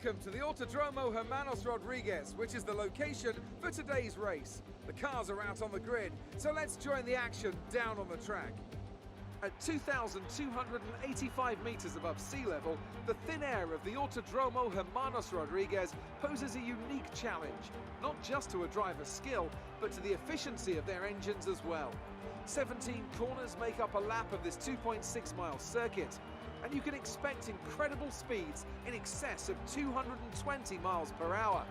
Welcome to the Autodromo Hermanos Rodriguez, which is the location for today's race. The cars are out on the grid, so let's join the action down on the track. At 2,285 meters above sea level, the thin air of the Autodromo Hermanos Rodriguez poses a unique challenge, not just to a driver's skill, but to the efficiency of their engines as well. 17 corners make up a lap of this 2.6-mile circuit, and you can expect incredible speeds in excess of 220 miles per hour,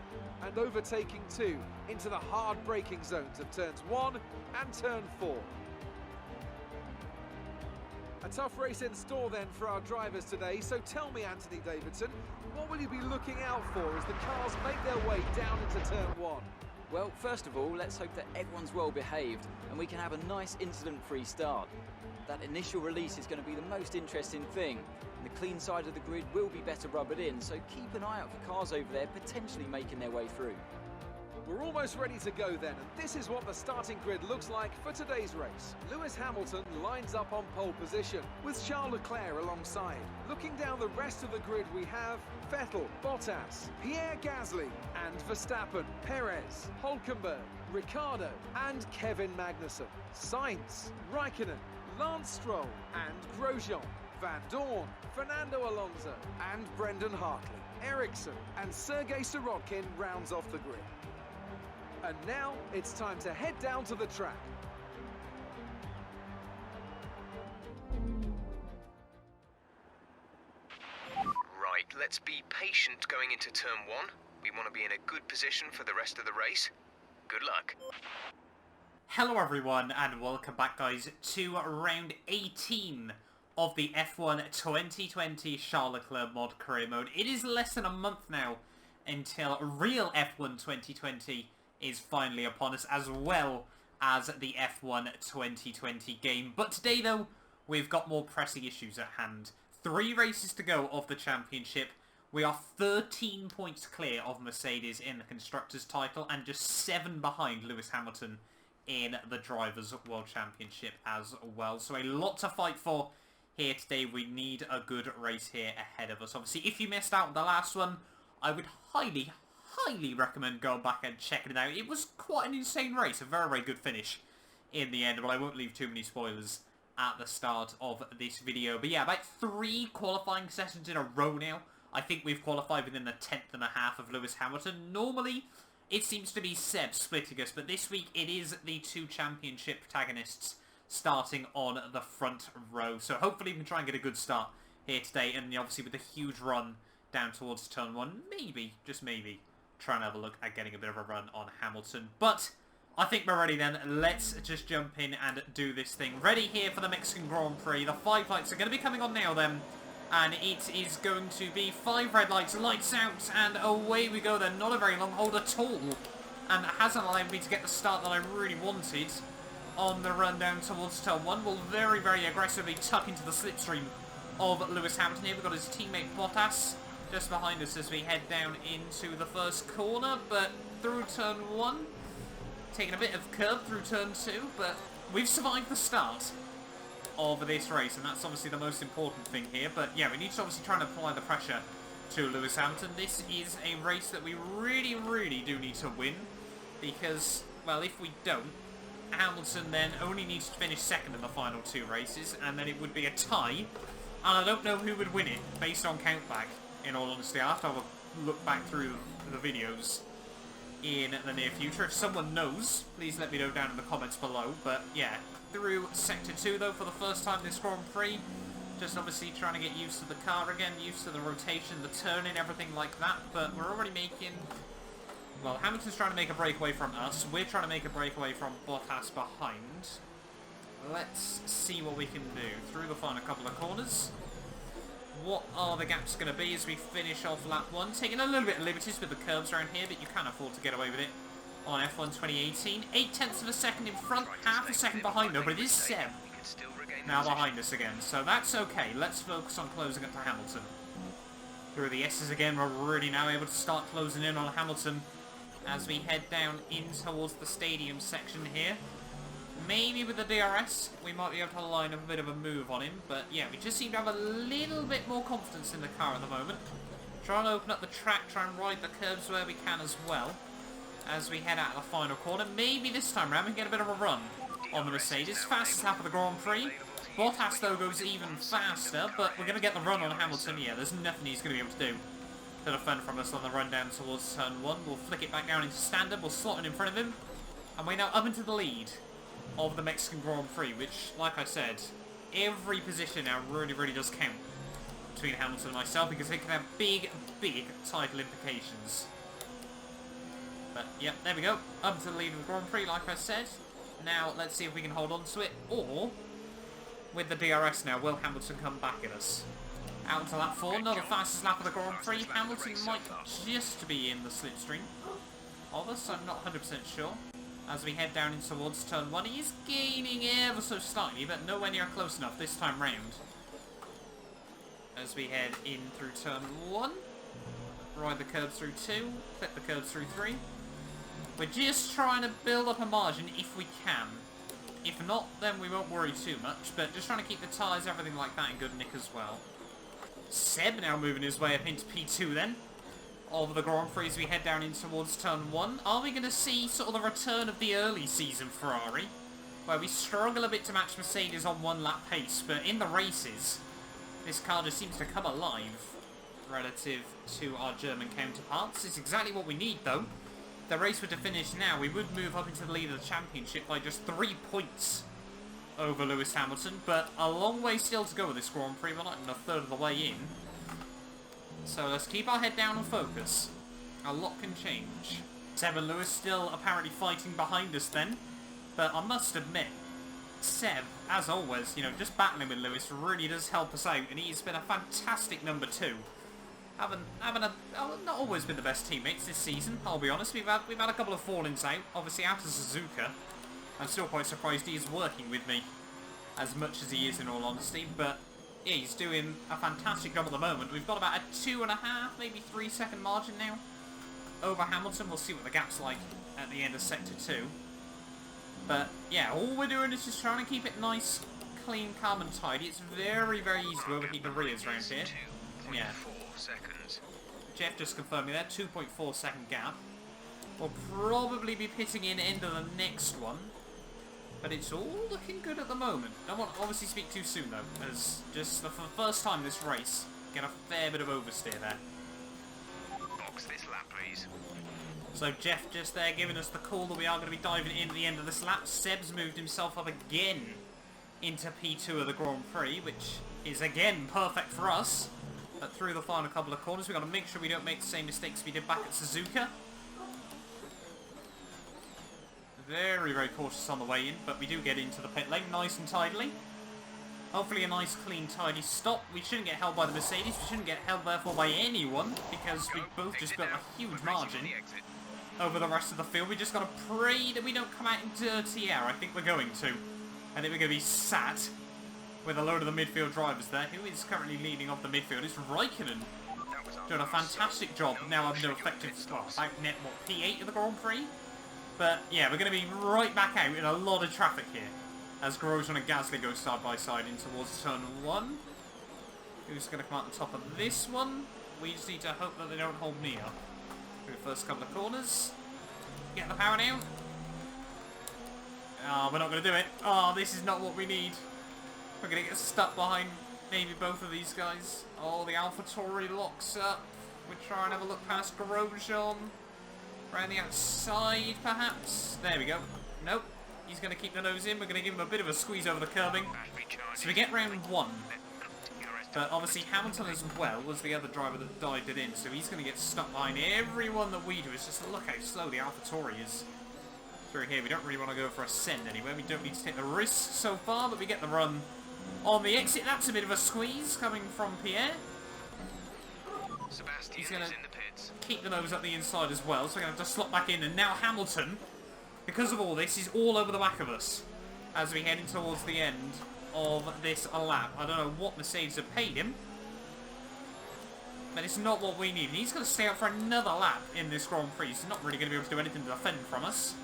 and overtaking too into the hard braking zones of turns 1 and turn 4. A tough race in store then for our drivers today, so tell me, Anthony Davidson, what will you be looking out for as the cars make their way down into turn 1? Well, first of all, let's hope that everyone's well behaved and we can have a nice incident-free start. That initial release is going to be the most interesting thing, and the clean side of the grid will be better rubbered in, so keep an eye out for cars over there potentially making their way through. We're almost ready to go then, and this is what the starting grid looks like for today's race. Lewis Hamilton lines up on pole position, with Charles Leclerc alongside. Looking down the rest of the grid, we have Vettel, Bottas, Pierre Gasly, and Verstappen, Perez, Hülkenberg, Ricciardo, and Kevin Magnussen. Sainz, Raikkonen, Lance Stroll, and Grosjean, Van Dorn, Fernando Alonso, and Brendan Hartley. Ericsson and Sergei Sirotkin rounds off the grid. And now it's time to head down to the track. Right, let's be patient going into turn 1. We want to be in a good position for the rest of the race. Good luck. Hello everyone and welcome back guys to round 18 of the F1 2020 Charles Leclerc mod career mode. It is less than a month now until real F1 2020 is finally upon us, as well as the F1 2020 game. But today though, we've got more pressing issues at hand. 3 races to go of the championship. We are 13 points clear of Mercedes in the Constructors' title and just 7 behind Lewis Hamilton in the Drivers' World Championship as well. So a lot to fight for here today. We need a good race here ahead of us. Obviously, if you missed out on the last one, I would highly recommend going back and checking it out. It was quite an insane race, a very, very good finish in the end, but I won't leave too many spoilers at the start of this video. But yeah, about 3 qualifying sessions in a row now. I think we've qualified within the 10th and a half of Lewis Hamilton. Normally, it seems to be Seb splitting us, but this week it is the 2 championship protagonists starting on the front row. So hopefully we can try and get a good start here today, and obviously with a huge run down towards turn 1, maybe, just maybe, try and have a look at getting a bit of a run on Hamilton. But I think we're ready then. Let's just jump in and do this thing. Ready here for the Mexican Grand Prix. The 5 lights are going to be coming on now then. And it is going to be 5 red lights, lights out, and away we go then. Not a very long hold at all. And it hasn't allowed me to get the start that I really wanted on the run down towards turn 1. We'll very, very aggressively tuck into the slipstream of Lewis Hamilton here. We've got his teammate Bottas just behind us as we head down into the first corner, but through turn 1, taking a bit of curb through turn 2, but we've survived the start of this race, and that's obviously the most important thing here. But yeah, we need to obviously try and apply the pressure to Lewis Hamilton. This is a race that we really do need to win, because, well, if we don't, Hamilton then only needs to finish second in the final 2 races, and then it would be a tie, and I don't know who would win it based on countback. In all honesty, I'll have to have a look back through the videos in the near future. If someone knows, please let me know down in the comments below. But yeah, through Sector 2 though for the first time this Grand Prix. Just obviously trying to get used to the car again, used to the rotation, the turning, everything like that. But we're already making... Well, Hamilton's trying to make a breakaway from us. We're trying to make a breakaway from Bottas behind. Let's see what we can do through the final couple of corners. What are the gaps going to be as we finish off lap 1? Taking a little bit of liberties with the curbs around here, but you can afford to get away with it on F1 2018. 8/10 of a second in front, half a second behind though, but it is Seb now behind us again, so that's okay. Let's focus on closing it to Hamilton. Through the S's again, we're really now able to start closing in on Hamilton as we head down in towards the stadium section here. Maybe with the DRS, we might be able to line up a bit of a move on him. But yeah, we just seem to have a little bit more confidence in the car at the moment. Try and open up the track, try and ride the curves where we can as well. As we head out of the final corner. Maybe this time around we can get a bit of a run on the Mercedes. Fastest lap of the Grand Prix. Bottas though goes even faster, but we're going to get the run on Hamilton. Yeah, there's nothing he's going to be able to do to defend from us on the run down towards turn 1. We'll flick it back down into standard, we'll slot it in front of him. And we're now up into the lead of the Mexican Grand Prix, which, like I said, every position now really does count between Hamilton and myself, because it can have big title implications. But, yep, there we go. Up to the lead of the Grand Prix, like I said. Now, let's see if we can hold on to it, or, with the DRS now, will Hamilton come back at us? Out into lap 4, not the fastest lap of the Grand Prix. Hamilton might just be in the slipstream of us, I'm not 100% sure. As we head down in towards turn 1, he is gaining ever so slightly, but nowhere near close enough this time round. As we head in through turn 1, ride the curbs through 2, clip the curbs through 3. We're just trying to build up a margin if we can. If not, then we won't worry too much, but just trying to keep the tyres, everything like that in good nick as well. Seb now moving his way up into P2 then, of the Grand Prix as we head down in towards turn 1. Are we going to see sort of the return of the early season Ferrari, where we struggle a bit to match Mercedes on one lap pace, but in the races, this car just seems to come alive relative to our German counterparts. It's exactly what we need though. If the race were to finish now, we would move up into the lead of the championship by just 3 points over Lewis Hamilton, but a long way still to go with this Grand Prix. We're not even a third of the way in. So let's keep our head down and focus. A lot can change. Seb and Lewis still apparently fighting behind us then, but I must admit, Seb, as always, you know, just battling with Lewis really does help us out, and he's been a fantastic number 2. Not always been the best teammates this season, I'll be honest. We've had a couple of fall-ins out, obviously out of Suzuka. I'm still quite surprised he is working with me as much as he is, in all honesty, but yeah, he's doing a fantastic job at the moment. We've got about a 2.5, maybe 3 second margin now over Hamilton. We'll see what the gap's like at the end of Sector 2. But yeah, all we're doing is just trying to keep it nice, clean, calm and tidy. It's very easy to overheat the rears around here. Yeah. Jeff just confirming there, 2.4 second gap. We'll probably be pitting in into the next one. But it's all looking good at the moment. Don't want to obviously speak too soon though, as just for the first time this race, get a fair bit of oversteer there. Box this lap, please. So Jeff just there giving us the call that we are going to be diving in at the end of this lap. Seb's moved himself up again into P2 of the Grand Prix, which is again perfect for us. But through the final couple of corners, we've got to make sure we don't make the same mistakes we did back at Suzuka. Very cautious on the way in, but we do get into the pit lane nice and tidily. Hopefully a nice, clean, tidy stop. We shouldn't get held by the Mercedes. We shouldn't get held, therefore, by anyone, because we've both just built a huge margin over the rest of the field. We just got to pray that we don't come out in dirty air. I think we're going to. I think we're going to be sat with a load of the midfield drivers there. Who is currently leading off the midfield? It's Raikkonen. Doing a fantastic job. Now I've no effective, well, about net, what, P8 of the Grand Prix? But yeah, we're going to be right back out in a lot of traffic here as Grosjean and Gasly go side by side in towards turn 1. Who's going to come out on top of this one? We just need to hope that they don't hold me up through the first couple of corners. Get the power now. Oh, we're not going to do it. Oh, this is not what we need. We're going to get stuck behind maybe both of these guys. Oh, the AlphaTauri locks up. We're trying to have a look past Grosjean. Around the outside, perhaps. There we go. Nope. He's going to keep the nose in. We're going to give him a bit of a squeeze over the curbing. So we get round 1. But obviously Hamilton as well was the other driver that dived it in. So he's going to get stuck behind everyone that we do. It's just look how slow the AlphaTauri is through here. We don't really want to go for a send anywhere. We don't need to take the risk so far, but we get the run on the exit. That's a bit of a squeeze coming from Pierre. He's going to keep the nose up the inside as well, so we're going to have to slot back in. And now Hamilton, because of all this, is all over the back of us as we head in towards the end of this lap. I don't know what Mercedes have paid him, but it's not what we need. He's going to stay up for another lap in this Grand Prix. He's not really going to be able to do anything to defend from us.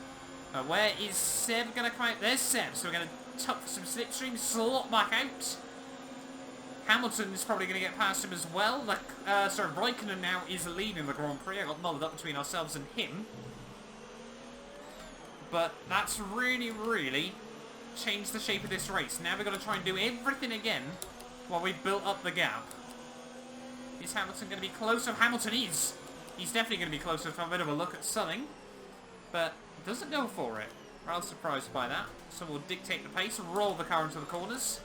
Where is Seb going to come out? There's Seb, so we're going to tuck for some slipstream, slot back out. Hamilton is probably going to get past him as well. Raikkonen now is leading the Grand Prix. I got muddled up between ourselves and him. But that's really changed the shape of this race. Now we've got to try and do everything again while we built up the gap. Is Hamilton going to be closer? Hamilton is. He's definitely going to be closer for a bit of a look at Sunning. But doesn't go for it. Rather surprised by that. So we'll dictate the pace, roll the car into the corners.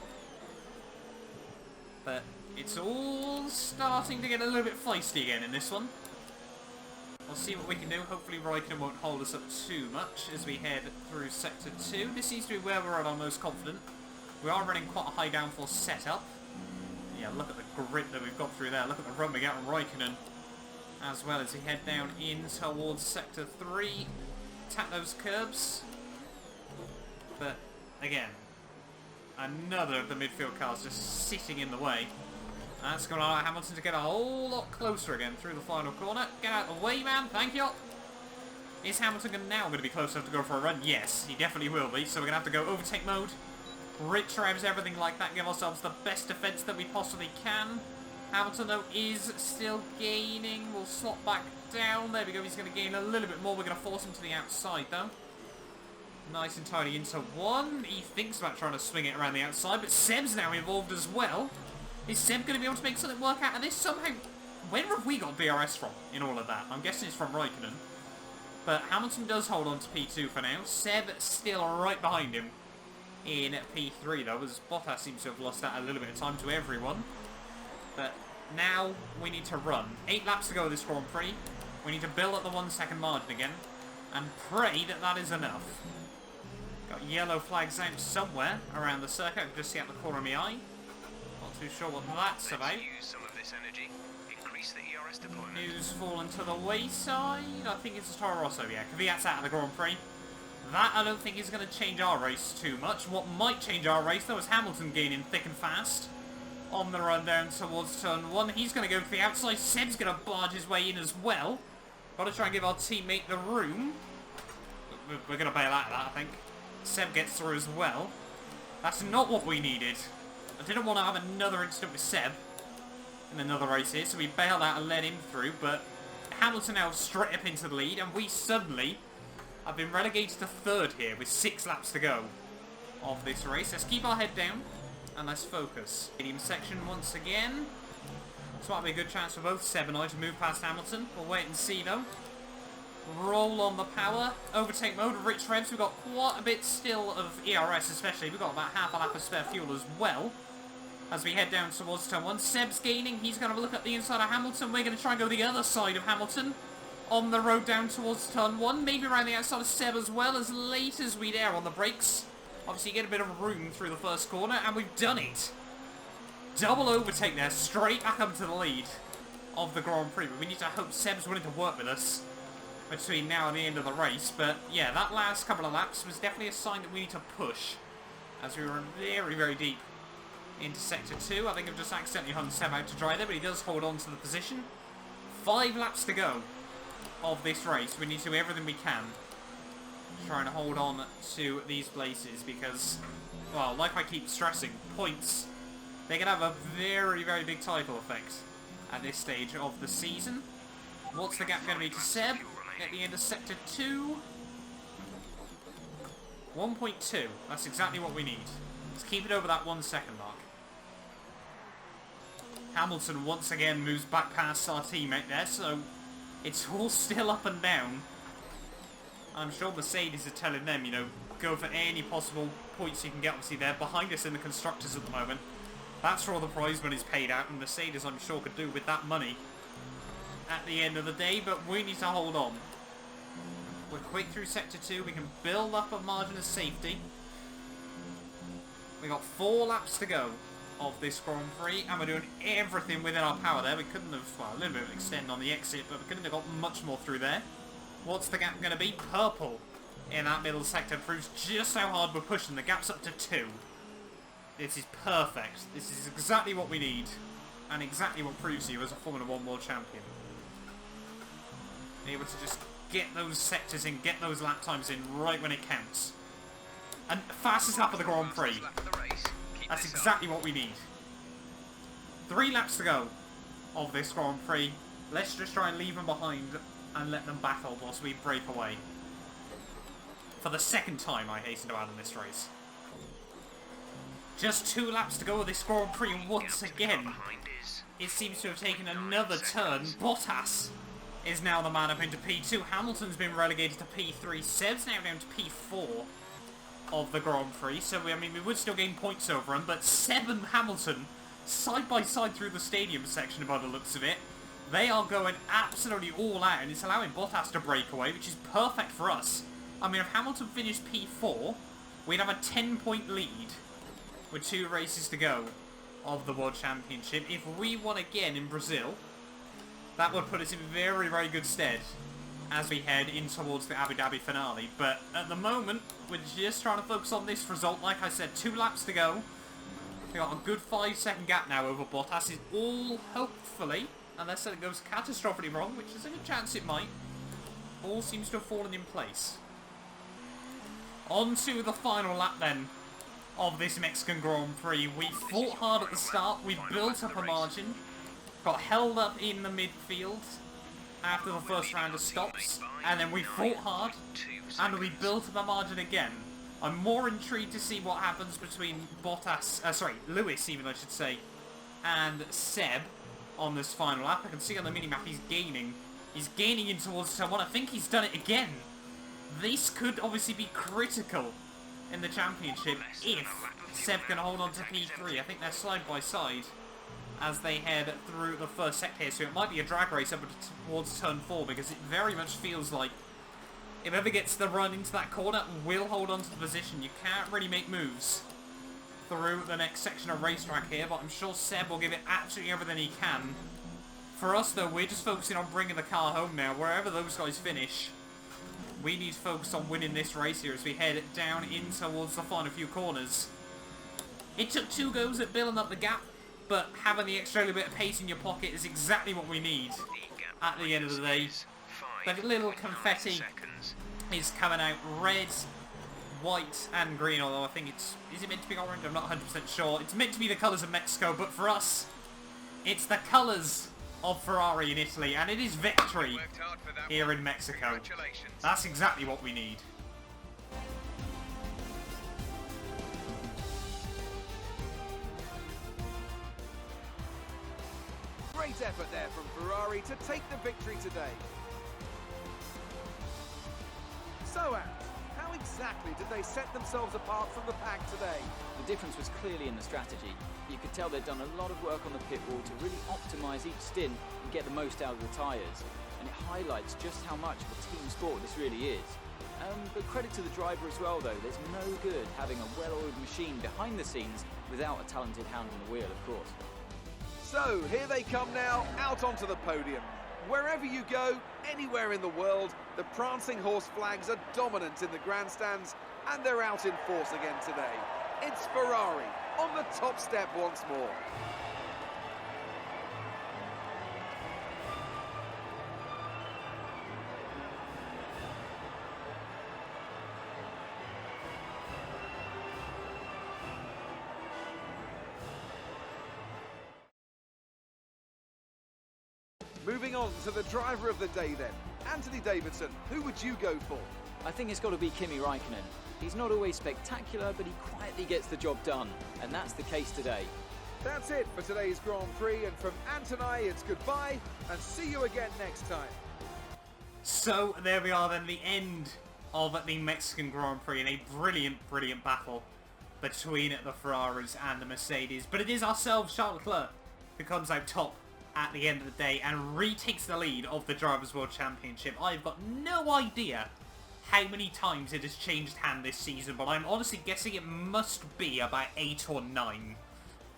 But it's all starting to get a little bit feisty again in this one. We'll see what we can do. Hopefully Raikkonen won't hold us up too much as we head through Sector 2. This seems to be where we're at our most confident. We are running quite a high downforce setup. Yeah, look at the grit that we've got through there. Look at the run we get on Raikkonen. As well as we head down in towards Sector 3. Tap those curbs. But, again, another of the midfield cars just sitting in the way. That's going to allow Hamilton to get a whole lot closer again through the final corner. Get out of the way, man. Thank you. Is Hamilton now going to be close enough to go for a run? Yes, he definitely will be. So we're going to have to go overtake mode. Rich revs, everything like that. Give ourselves the best defence that we possibly can. Hamilton, though, is still gaining. We'll slot back down. There we go. He's going to gain a little bit more. We're going to force him to the outside, though. Nice and tidy into one. He thinks about trying to swing it around the outside, but Seb's now involved as well. Is Seb going to be able to make something work out of this somehow? Where have we got DRS from in all of that? I'm guessing it's from Raikkonen. But Hamilton does hold on to P2 for now. Seb still right behind him in P3 though, as Bottas seems to have lost out a little bit of time to everyone. But now we need to run. 8 laps to go this Grand Prix. We need to build up the 1 second margin again and pray that that is enough. Got yellow flags out somewhere around the circuit. I can just see out the corner of my eye. Not too sure what that's about. Use some of this energy. Increase the ERS deployment. News fallen to the wayside. I think it's a Toro Rosso, yeah. Kvyat's out of the Grand Prix. That I don't think is going to change our race too much. What might change our race though is Hamilton gaining thick and fast on the run down towards turn 1. He's going to go for the outside. Seb's going to barge his way in as well. Got to try and give our teammate the room. We're going to bail out of that, I think. Seb gets through as well. That's not what we needed. I didn't want to have another incident with Seb in another race here, so we bailed out and let him through, but Hamilton now straight up into the lead, and we suddenly have been relegated to 3rd here with 6 laps to go of this race. Let's keep our head down and let's focus. Medium section once again. This might be a good chance for both Seb and I to move past Hamilton. We'll wait and see though. Roll on the power. Overtake mode, rich revs. We've got quite a bit still of ERS especially. We've got about half a lap of spare fuel as well. As we head down towards turn 1. Seb's gaining. He's going to look at the inside of Hamilton. We're going to try and go the other side of Hamilton. On the road down towards turn 1. Maybe around the outside of Seb as well. As late as we dare on the brakes. Obviously you get a bit of room through the first corner. And we've done it. Double overtake there. Straight back up to the lead of the Grand Prix. But we need to hope Seb's willing to work with us between now and the end of the race. But yeah, that last couple of laps was definitely a sign that we need to push. As we were very deep into Sector 2. I think I've just accidentally hung Seb out to dry there, but he does hold on to the position. 5 laps to go of this race. We need to do everything we can trying to hold on to these places because, well, like I keep stressing, points, they can have a very big title effect at this stage of the season. What's the gap going to be to Seb at the end of Sector 2? 1.2. That's exactly what we need. Let's keep it over that 1 second mark. Hamilton once again moves back past our teammate there, so it's all still up and down. I'm sure Mercedes are telling them, you know, go for any possible points you can get. Obviously, they're behind us in the constructors at the moment. That's where all the prize money's paid out, and Mercedes, I'm sure, could do with that money at the end of the day, but we need to hold on. We're quick through Sector 2. We can build up a margin of safety. We got 4 laps to go of this Grand Prix, and we're doing everything within our power there. We couldn't have, well, a little bit of an extend on the exit, but we couldn't have got much more through there. What's the gap going to be? Purple in that middle sector proves just how hard we're pushing. The gap's up to 2. This is perfect. This is exactly what we need, and exactly what proves you as a Formula 1 World Champion. Able to just get those sectors in, get those lap times in right when it counts. And fastest lap of the Grand Prix. That's exactly what we need. 3 laps to go of this Grand Prix. Let's just try and leave them behind and let them battle whilst we break away. For the second time, I hasten to add in this race. Just 2 laps to go of this Grand Prix, and once again, it seems to have taken another turn. Bottas is now the man up into P2. Hamilton's been relegated to P3. Seb's now down to P4 of the Grand Prix. So, I mean, we would still gain points over him, but Seb and Hamilton, side by side through the stadium section by the looks of it, they are going absolutely all out, and it's allowing Bottas to break away, which is perfect for us. I mean, if Hamilton finished P4, we'd have a 10-point lead with 2 races to go of the World Championship. If we won again in Brazil, that would put us in very, very good stead as we head in towards the Abu Dhabi finale. But at the moment, we're just trying to focus on this result. Like I said, 2 laps to go. We've got a good 5-second gap now over Bottas. Is all, hopefully, unless it goes catastrophically wrong, which is a good chance it might, all seems to have fallen in place. On to the final lap then of this Mexican Grand Prix. We fought hard at the start, we built up a margin, got held up in the midfield after the first round of stops, and then we fought hard, and we built up a margin again. I'm more intrigued to see what happens between Lewis even I should say, and Seb on this final lap. I can see on the minimap he's gaining in towards turn 1. I think he's done it again. This could obviously be critical in the championship if Seb can hold on to P3. I think they're side by side as they head through the first sector here, so it might be a drag race up towards turn 4, because it very much feels like if whoever gets the run into that corner will hold on to the position. You can't really make moves through the next section of racetrack here, but I'm sure Seb will give it absolutely everything he can. For us though, we're just focusing on bringing the car home now. Wherever those guys finish, we need to focus on winning this race here as we head down in towards the final few corners. It took 2 goes at building up the gap, but having the extra little bit of pace in your pocket is exactly what we need at the end of the day. The little confetti is coming out red, white and green, although I think is it meant to be orange? I'm not 100% sure. It's meant to be the colours of Mexico, but for us, it's the colours of Ferrari in Italy, and it is victory here in Mexico. That's exactly what we need. Great effort there from Ferrari to take the victory today. So, how exactly did they set themselves apart from the pack today? The difference was clearly in the strategy. You could tell they'd done a lot of work on the pit wall to really optimise each stint and get the most out of the tyres. And it highlights just how much of a team sport this really is. But credit to the driver as well though. There's no good having a well-oiled machine behind the scenes without a talented hand on the wheel, of course. So, here they come now, out onto the podium. Wherever you go, anywhere in the world, the prancing horse flags are dominant in the grandstands, and they're out in force again today. It's Ferrari on the top step once more. Moving on to the driver of the day then. Anthony Davidson, who would you go for? I think it's got to be Kimi Raikkonen. He's not always spectacular, but he quietly gets the job done, and that's the case today. That's it for today's Grand Prix, and from Ant and I, it's goodbye, and see you again next time. So, there we are then, the end of the Mexican Grand Prix, in a brilliant, brilliant battle between the Ferraris and the Mercedes. But it is ourselves, Charles Leclerc, who comes out top at the end of the day and retakes the lead of the Drivers' World Championship. I've got no idea how many times it has changed hand this season, but I'm honestly guessing it must be about 8 or 9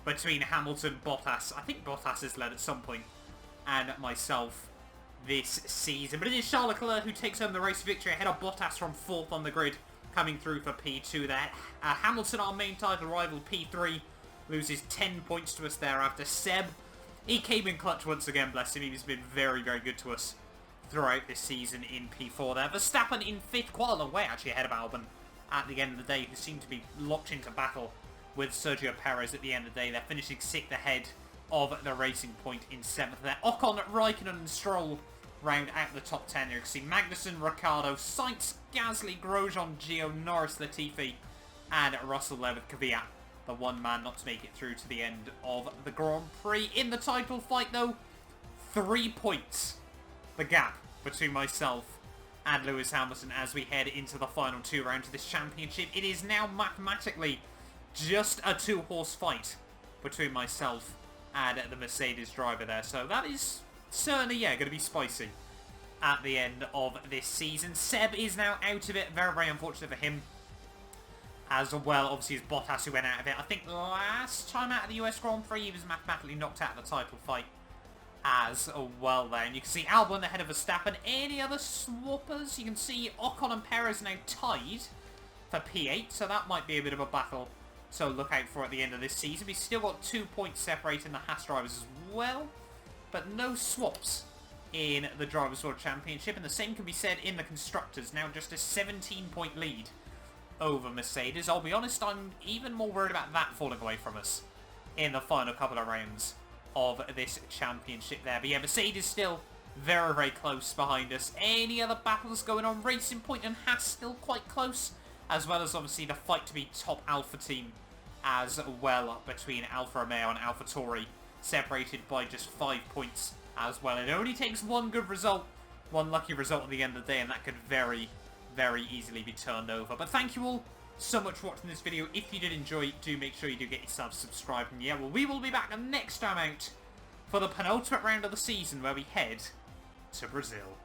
between Hamilton, Bottas, I think Bottas has led at some point, and myself this season. But it is Charles Leclerc who takes home the race victory ahead of Bottas from 4th on the grid, coming through for P2 there. Hamilton, our main title rival, P3, loses 10 points to us there after. Seb, he came in clutch once again, bless him. He's been very, very good to us throughout this season in P4 there. Verstappen in 5th, quite a long way actually ahead of Albon at the end of the day, who seemed to be locked into battle with Sergio Perez at the end of the day. They're finishing 6th ahead of the Racing Point in 7th there. Ocon, Raikkonen and Stroll round out the top 10 there. You can see Magnussen, Ricciardo, Sainz, Gasly, Grosjean, Gio, Norris, Latifi and Russell there with Kvyat, the one man not to make it through to the end of the Grand Prix. In the title fight though, 3 points the gap between myself and Lewis Hamilton as we head into the final 2 rounds of this championship. It is now mathematically just a 2-horse fight between myself and the Mercedes driver there. So that is certainly, yeah, going to be spicy at the end of this season. Seb is now out of it. Very, very unfortunate for him as well. Obviously, it's Bottas who went out of it. I think last time out of the US Grand Prix, he was mathematically knocked out of the title fight as well there. And you can see Albon ahead of Verstappen. Any other swappers? You can see Ocon and Perez now tied for P8, so that might be a bit of a battle so look out for at the end of this season. We've still got 2 points separating the Haas drivers as well, but no swaps in the Drivers' World Championship, and the same can be said in the Constructors. Now just a 17-point lead over Mercedes. I'll be honest, I'm even more worried about that falling away from us in the final couple of rounds of this championship there. But yeah, Mercedes still very, very close behind us. Any other battles going on? Racing Point and Haas still quite close, as well as obviously the fight to be top Alpha team as well between Alfa Romeo and AlphaTauri, separated by just 5 points as well. It only takes one good result, one lucky result at the end of the day, and that could very, very easily be turned over. But thank you all so much for watching this video. If you did enjoy, do make sure you do get yourself subscribed. And yeah, well, we will be back next time out for the penultimate round of the season where we head to Brazil.